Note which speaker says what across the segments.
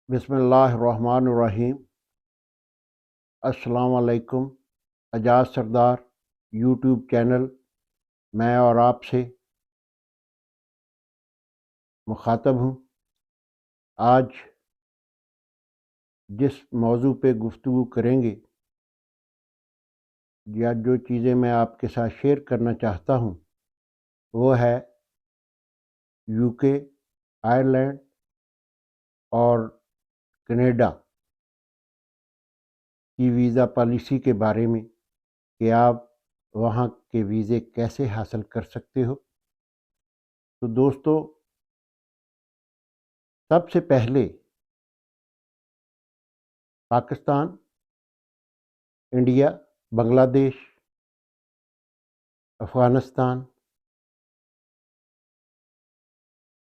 Speaker 1: बिस्मिल्लाहिर्रहमानिर्रहीम। अस्सलाम वालेकुम। एजाज सरदार यूट्यूब चैनल मैं और आपसे मुखातब हूँ। आज जिस मौजू पे गुफ्तगू करेंगे या जो चीज़ें मैं आपके साथ शेयर करना चाहता हूँ वो है यूके, आयरलैंड और कनाडा की वीज़ा पॉलिसी के बारे में कि आप वहाँ के वीज़े कैसे हासिल कर सकते हो। तो दोस्तों, सबसे पहले पाकिस्तान, इंडिया, बांग्लादेश, अफ़गानिस्तान,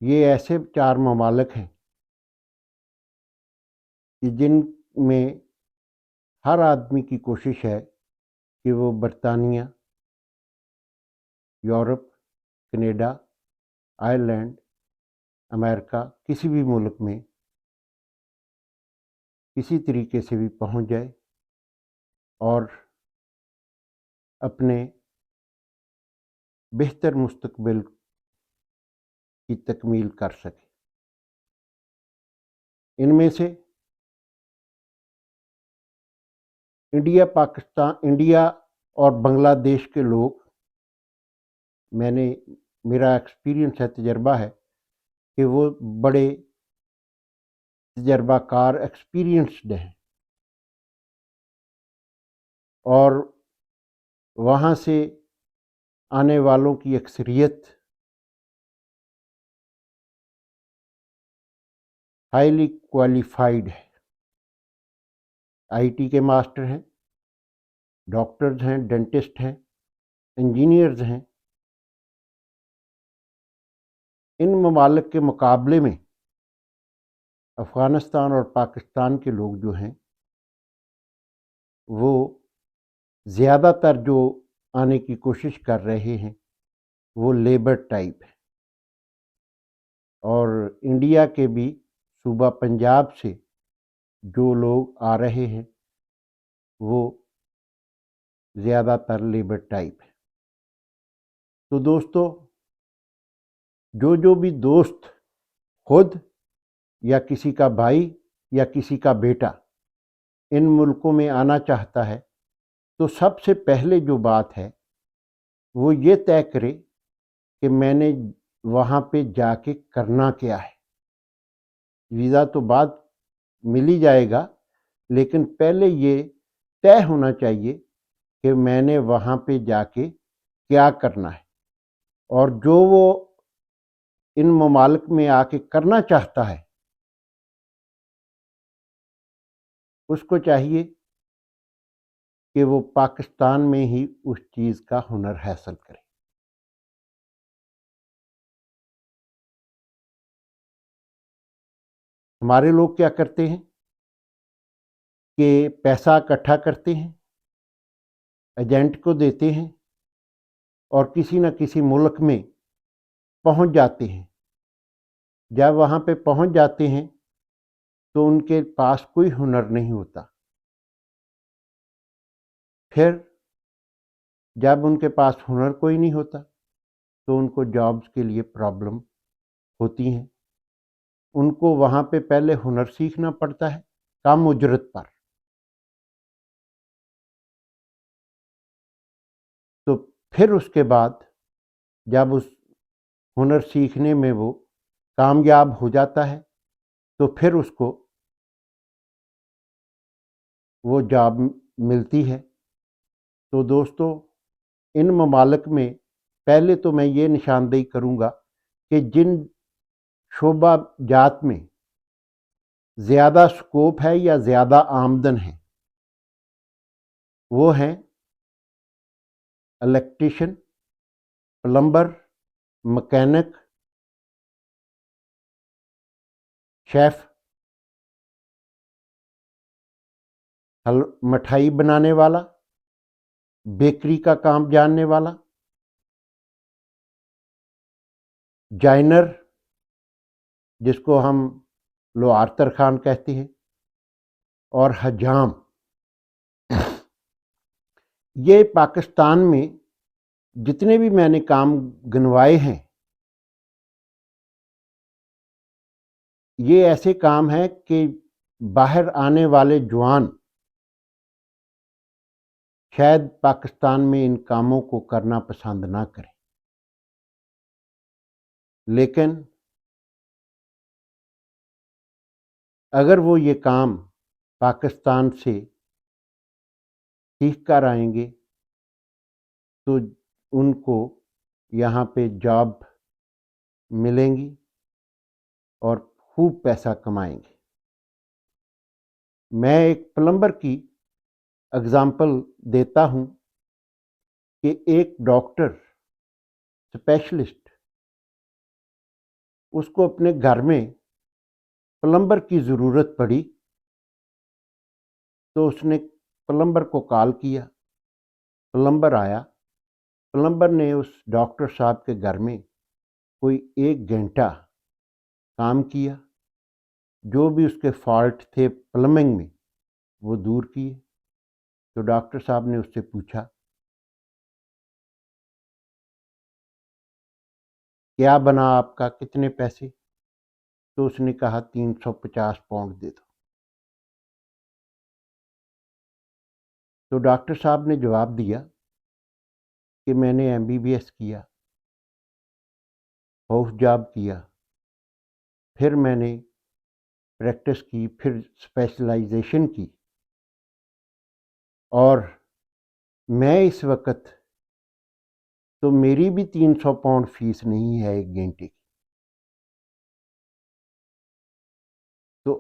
Speaker 1: ये ऐसे 4 ममालिक हैं कि जिनमें हर आदमी की कोशिश है कि वो बरतानिया, यूरोप, कनाडा, आयरलैंड, अमेरिका, किसी भी मुल्क में किसी तरीके से भी पहुंच जाए और अपने बेहतर मुस्तकबिल की तकमील कर सके। इनमें से इंडिया और बांग्लादेश के लोग, मेरा एक्सपीरियंस है, तजर्बा है कि वो बड़े तजर्बाकार एक्सपीरियंस्ड हैं और वहाँ से आने वालों की अक्सरियत हाईली क्वालिफाइड है। आईटी के मास्टर हैं, डॉक्टर्स हैं, डेंटिस्ट हैं, इंजीनियर्स हैं। इन ममालिक के मुकाबले में अफ़गानिस्तान और पाकिस्तान के लोग जो हैं वो ज़्यादातर जो आने की कोशिश कर रहे हैं वो लेबर टाइप है। और इंडिया के भी सूबा पंजाब से जो लोग आ रहे हैं वो ज़्यादातर लेबर टाइप है। तो दोस्तों, जो भी दोस्त खुद या किसी का भाई या किसी का बेटा इन मुल्कों में आना चाहता है तो सबसे पहले जो बात है वो ये तय करे कि मैंने वहाँ पे जाके करना क्या है। वीज़ा तो बाद मिल ही जाएगा, लेकिन पहले ये तय होना चाहिए कि मैंने वहाँ पे जाके क्या करना है। और जो वो इन ममालिक में आके करना चाहता है उसको चाहिए कि वो पाकिस्तान में ही उस चीज़ का हुनर हासिल करे। हमारे लोग क्या करते हैं कि पैसा इकट्ठा करते हैं, एजेंट को देते हैं और किसी न किसी मुल्क में पहुंच जाते हैं। जब वहाँ पे पहुंच जाते हैं तो उनके पास कोई हुनर नहीं होता। फिर जब उनके पास हुनर कोई नहीं होता तो उनको जॉब्स के लिए प्रॉब्लम होती हैं। उनको वहाँ पे पहले हुनर सीखना पड़ता है कम उजरत पर। तो फिर उसके बाद जब उस हुनर सीखने में वो कामयाब हो जाता है तो फिर उसको वो जॉब मिलती है। तो दोस्तों, इन ममालिक में पहले तो मैं ये निशानदेही करूँगा कि जिन शोबा जात में ज़्यादा स्कोप है या ज़्यादा आमदन है वो हैं इलेक्ट्रिशियन, प्लम्बर, मैकेनिक, शेफ़, मिठाई बनाने वाला, बेकरी का काम जानने वाला, जाइनर जिसको हम लोआरतर खान कहते हैं, और हजाम। ये पाकिस्तान में जितने भी मैंने काम गिनवाए हैं, ये ऐसे काम हैं कि बाहर आने वाले जवान शायद पाकिस्तान में इन कामों को करना पसंद ना करें, लेकिन अगर वो ये काम पाकिस्तान से सीख कर आएंगे तो उनको यहाँ पे जॉब मिलेंगी और खूब पैसा कमाएंगे। मैं एक प्लम्बर की एग्जाम्पल देता हूँ कि एक डॉक्टर स्पेशलिस्ट, उसको अपने घर में प्लम्बर की ज़रूरत पड़ी तो उसने प्लम्बर को कॉल किया, प्लम्बर आया। प्लम्बर ने उस डॉक्टर साहब के घर में कोई 1 घंटा काम किया, जो भी उसके फॉल्ट थे प्लम्बिंग में वो दूर किए। तो डॉक्टर साहब ने उससे पूछा, क्या बना आपका, कितने पैसे? तो उसने कहा 350 पाउंड दे दो। तो डॉक्टर साहब ने जवाब दिया कि मैंने MBBS किया, हाउस जॉब किया, फिर मैंने प्रैक्टिस की, फिर स्पेशलाइजेशन की, और मैं इस वक्त तो मेरी भी 300 पाउंड फीस नहीं है 1 घंटे की। तो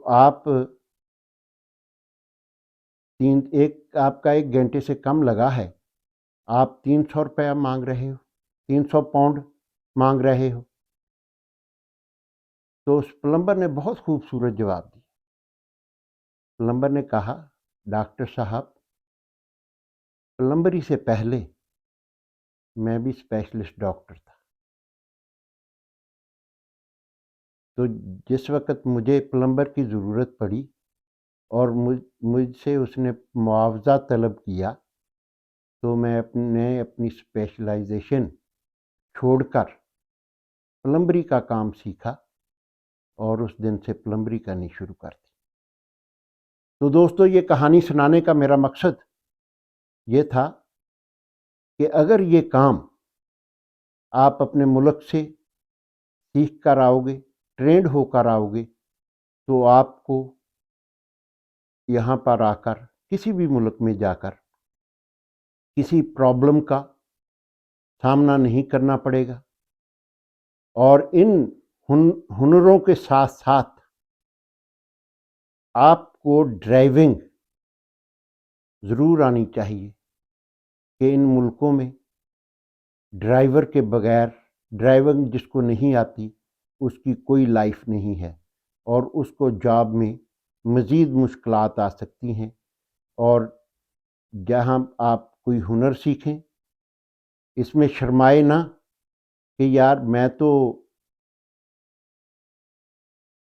Speaker 1: आपका 1 घंटे से कम लगा है, आप 300 रुपया मांग रहे हो, 300 पाउंड मांग रहे हो। तो उस प्लम्बर ने बहुत खूबसूरत जवाब दिया। प्लम्बर ने कहा, डॉक्टर साहब, प्लम्बरी से पहले मैं भी स्पेशलिस्ट डॉक्टर था। तो जिस वक्त मुझे प्लम्बर की ज़रूरत पड़ी और मुझसे उसने मुआवजा तलब किया, तो मैं अपनी स्पेशलाइजेशन छोड़कर प्लम्बरी का काम सीखा और उस दिन से प्लम्बरी करनी शुरू कर दी। तो दोस्तों, ये कहानी सुनाने का मेरा मकसद ये था कि अगर ये काम आप अपने मुल्क से सीख कर आओगे, ट्रेंड होकर आओगे, तो आपको यहाँ पर आकर किसी भी मुल्क में जाकर किसी प्रॉब्लम का सामना नहीं करना पड़ेगा। और इन हुनरों के साथ साथ आपको ड्राइविंग ज़रूर आनी चाहिए, कि इन मुल्कों में ड्राइवर के बगैर, ड्राइविंग जिसको नहीं आती उसकी कोई लाइफ नहीं है, और उसको जॉब में मज़ीद मुश्किलात आ सकती हैं। और जहाँ आप कोई हुनर सीखें, इसमें शर्माए ना कि यार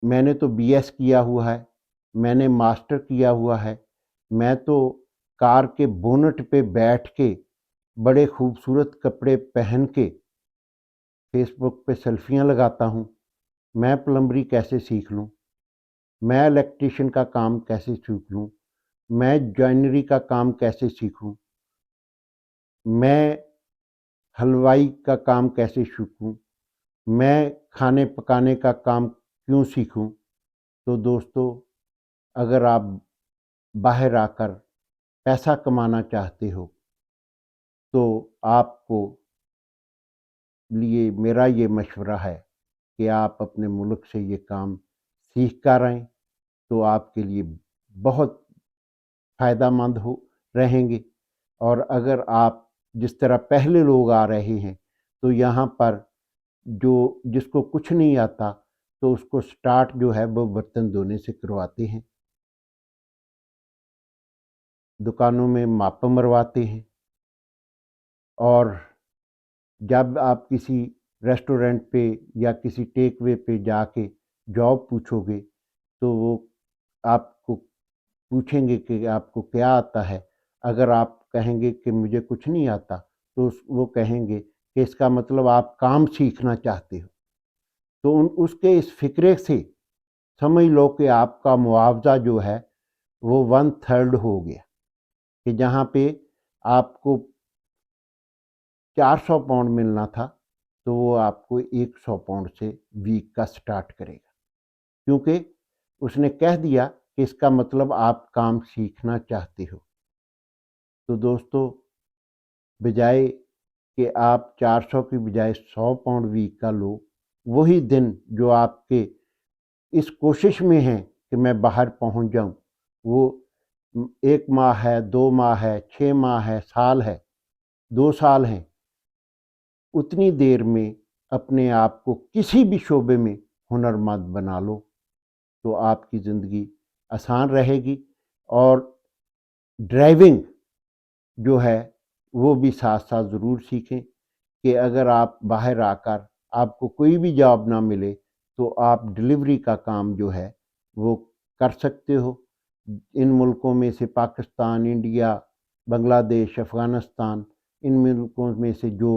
Speaker 1: मैंने तो BS किया हुआ है, मैंने मास्टर किया हुआ है, मैं तो कार के बोनट पे बैठ के बड़े खूबसूरत कपड़े पहन के फेसबुक पे सेल्फियाँ लगाता हूँ, मैं प्लम्बरी कैसे सीख लूँ, मैं इलेक्ट्रीशियन का काम कैसे सीख लूँ, मैं जॉइनरी का काम कैसे सीखूँ, मैं हलवाई का काम कैसे सीखूँ, मैं खाने पकाने का काम क्यों सीखूँ। तो दोस्तों, अगर आप बाहर आकर पैसा कमाना चाहते हो तो आपको लिए मेरा ये मशवरा है कि आप अपने मुल्क से ये काम सीख कर आएँ, तो आपके लिए बहुत फ़ायदेमंद हो रहेंगे। और अगर आप जिस तरह पहले लोग आ रहे हैं, तो यहाँ पर जो जिसको कुछ नहीं आता तो उसको स्टार्ट जो है वो बर्तन धोने से करवाते हैं, दुकानों में माप मरवाते हैं। और जब आप किसी रेस्टोरेंट पे या किसी टेक वे पे जाके जॉब पूछोगे तो वो आपको पूछेंगे कि आपको क्या आता है। अगर आप कहेंगे कि मुझे कुछ नहीं आता, तो वो कहेंगे कि इसका मतलब आप काम सीखना चाहते हो। तो उसके इस फ़िक्रे से समझ लो कि आपका मुआवजा जो है वो 1/3 हो गया, कि जहाँ पे आपको 400 पाउंड मिलना था, तो वो आपको 100 पाउंड से वीक का स्टार्ट करेगा, क्योंकि उसने कह दिया कि इसका मतलब आप काम सीखना चाहते हो। तो दोस्तों, बजाय कि आप 400 की बजाय 100 पाउंड वीक का लो, वही दिन जो आपके इस कोशिश में हैं कि मैं बाहर पहुंच जाऊं, वो 1 माह है, 2 माह है, 6 माह है, साल है, 2 साल हैं, उतनी देर में अपने आप को किसी भी शोबे में हुनरमंद बना लो, तो आपकी ज़िंदगी आसान रहेगी। और ड्राइविंग जो है वो भी साथ साथ ज़रूर सीखें, कि अगर आप बाहर आकर आपको कोई भी जॉब ना मिले, तो आप डिलीवरी का काम जो है वो कर सकते हो। इन मुल्कों में से पाकिस्तान, इंडिया, बांग्लादेश, अफ़गानिस्तान, इन मुल्कों में से जो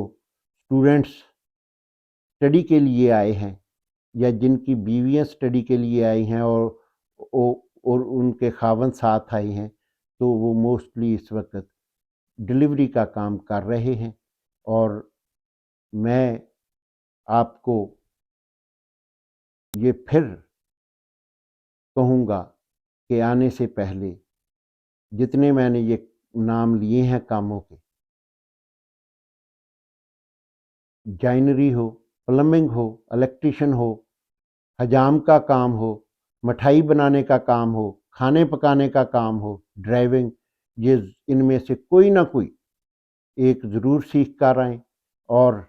Speaker 1: स्टूडेंट्स स्टडी के लिए आए हैं, या जिनकी बीवियां स्टडी के लिए आई हैं और उनके खावंद साथ आए हैं, तो वो मोस्टली इस वक्त डिलीवरी का काम कर रहे हैं। और मैं आपको ये फिर कहूँगा कि आने से पहले जितने मैंने ये नाम लिए हैं कामों के, जॉइनरी हो, प्लम्बिंग हो, इलेक्ट्रिशियन हो, हजाम का काम हो, मिठाई बनाने का काम हो, खाने पकाने का काम हो, ड्राइविंग, ये इनमें से कोई ना कोई एक ज़रूर सीख कर आएँ, और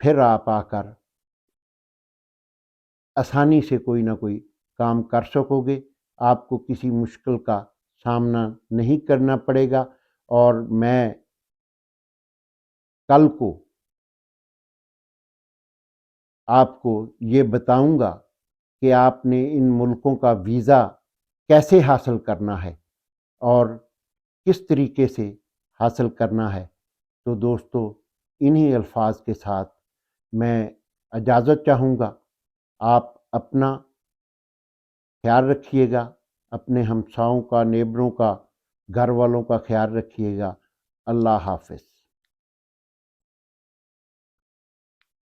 Speaker 1: फिर आप आकर आसानी से कोई ना कोई काम कर सकोगे। आपको किसी मुश्किल का सामना नहीं करना पड़ेगा। और मैं कल को आपको ये बताऊंगा कि आपने इन मुल्कों का वीज़ा कैसे हासिल करना है और किस तरीके से हासिल करना है। तो दोस्तों, इन्हीं अल्फाज के साथ मैं इजाज़त चाहूँगा। आप अपना ख्याल रखिएगा, अपने हमसायों का, नेबरों का, घर वालों का ख्याल रखिएगा। अल्लाह हाफ़िज़।